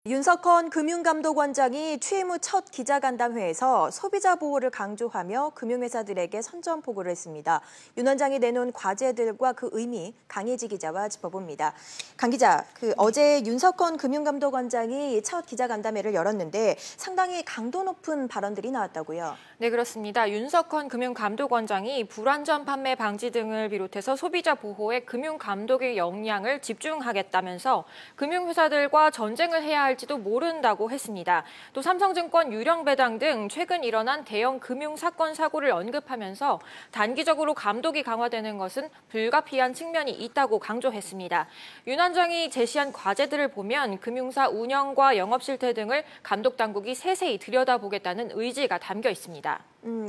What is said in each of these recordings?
윤석헌 금융감독원장이 취임 후 첫 기자간담회에서 소비자 보호를 강조하며 금융회사들에게 선전포고를 했습니다. 윤 원장이 내놓은 과제들과 그 의미 강혜지 기자와 짚어봅니다. 강 기자, 어제 윤석헌 금융감독원장이 첫 기자간담회를 열었는데 상당히 강도 높은 발언들이 나왔다고요? 네, 그렇습니다. 윤석헌 금융감독원장이 불완전 판매 방지 등을 비롯해서 소비자 보호에 금융감독의 역량을 집중하겠다면서 금융회사들과 전쟁을 해야 할지도 모른다고 했습니다. 또 삼성증권 유령배당 등 최근 일어난 대형 금융 사건 사고를 언급하면서 단기적으로 감독이 강화되는 것은 불가피한 측면이 있다고 강조했습니다. 윤 원장이 제시한 과제들을 보면 금융사 운영과 영업 실태 등을 감독당국이 세세히 들여다보겠다는 의지가 담겨 있습니다.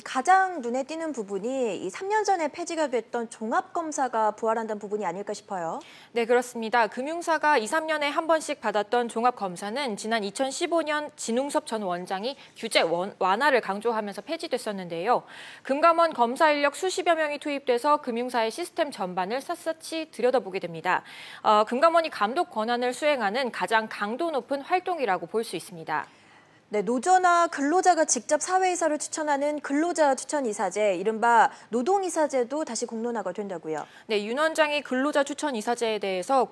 가장 눈에 띄는 부분이 이 3년 전에 폐지가 됐던 종합검사가 부활한다는 부분이 아닐까 싶어요. 네, 그렇습니다. 금융사가 2, 3년에 한 번씩 받았던 종합검사는 지난 2015년 진웅섭 전 원장이 규제 완화를 강조하면서 폐지됐었는데요. 금감원 검사 인력 수십여 명이 투입돼서 금융사의 시스템 전반을 샅샅이 들여다보게 됩니다. 금감원이 감독 권한을 수행하는 가장 강도 높은 활동이라고 볼 수 있습니다. 네, 노조나 근로자가 직접 사회이사를 추천하는 근로자 추천이사제, 이른바 노동이사제도 다시 공론화가 된다고요. 네, 윤 원장이 근로자 추천이사제에 대해서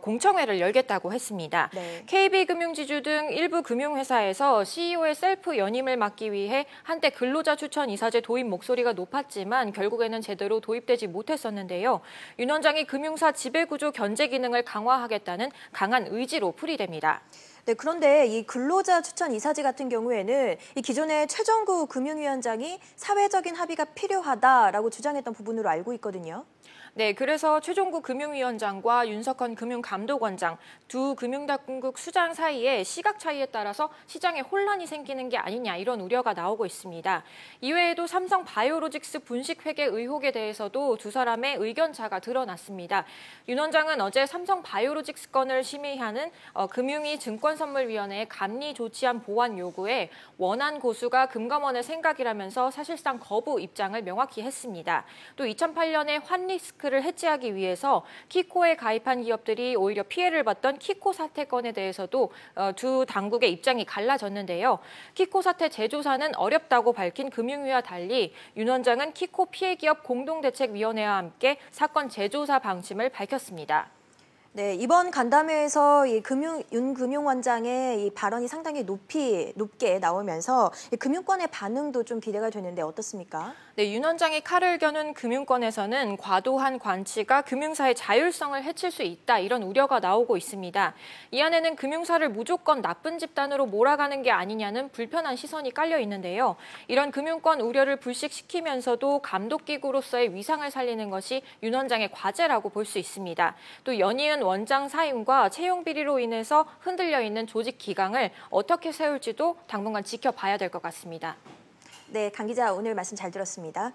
공청회를 열겠다고 했습니다. 네. KB금융지주 등 일부 금융회사에서 CEO의 셀프 연임을 막기 위해 한때 근로자 추천 이사제 도입 목소리가 높았지만 결국에는 제대로 도입되지 못했었는데요. 윤 원장이 금융사 지배구조 견제 기능을 강화하겠다는 강한 의지로 풀이됩니다. 네, 그런데 이 근로자 추천 이사제 같은 경우에는 이 기존에 최정구 금융위원장이 사회적인 합의가 필요하다라고 주장했던 부분으로 알고 있거든요. 네, 그래서 최종구 금융위원장과 윤석헌 금융감독원장 두 금융당국 수장 사이에 시각 차이에 따라서 시장에 혼란이 생기는 게 아니냐 이런 우려가 나오고 있습니다. 이외에도 삼성 바이오로직스 분식 회계 의혹에 대해서도 두 사람의 의견차가 드러났습니다. 윤 원장은 어제 삼성 바이오로직스 건을 심의하는 금융위 증권선물위원회의 감리 조치안 보완 요구에 원안 고수가 금감원의 생각이라면서 사실상 거부 입장을 명확히 했습니다. 또 2008년에 환리스크를 해지하기 위해서 키코에 가입한 기업들이 오히려 피해를 봤던 키코 사태건에 대해서도 두 당국의 입장이 갈라졌는데요. 키코 사태 재조사는 어렵다고 밝힌 금융위와 달리 윤 원장은 키코 피해 기업 공동대책위원회와 함께 사건 재조사 방침을 밝혔습니다. 네, 이번 간담회에서 윤 금융원장의 이 발언이 상당히 높게 나오면서 이 금융권의 반응도 좀 기대가 되는데 어떻습니까? 네, 윤 원장이 칼을 겨눈 금융권에서는 과도한 관치가 금융사의 자율성을 해칠 수 있다 이런 우려가 나오고 있습니다. 이 안에는 금융사를 무조건 나쁜 집단으로 몰아가는 게 아니냐는 불편한 시선이 깔려 있는데요. 이런 금융권 우려를 불식시키면서도 감독기구로서의 위상을 살리는 것이 윤 원장의 과제라고 볼 수 있습니다. 또 연이은 원장 사임과 채용 비리로 인해서 흔들려 있는 조직 기강을 어떻게 세울지도 당분간 지켜봐야 될 것 같습니다. 네, 강 기자 오늘 말씀 잘 들었습니다.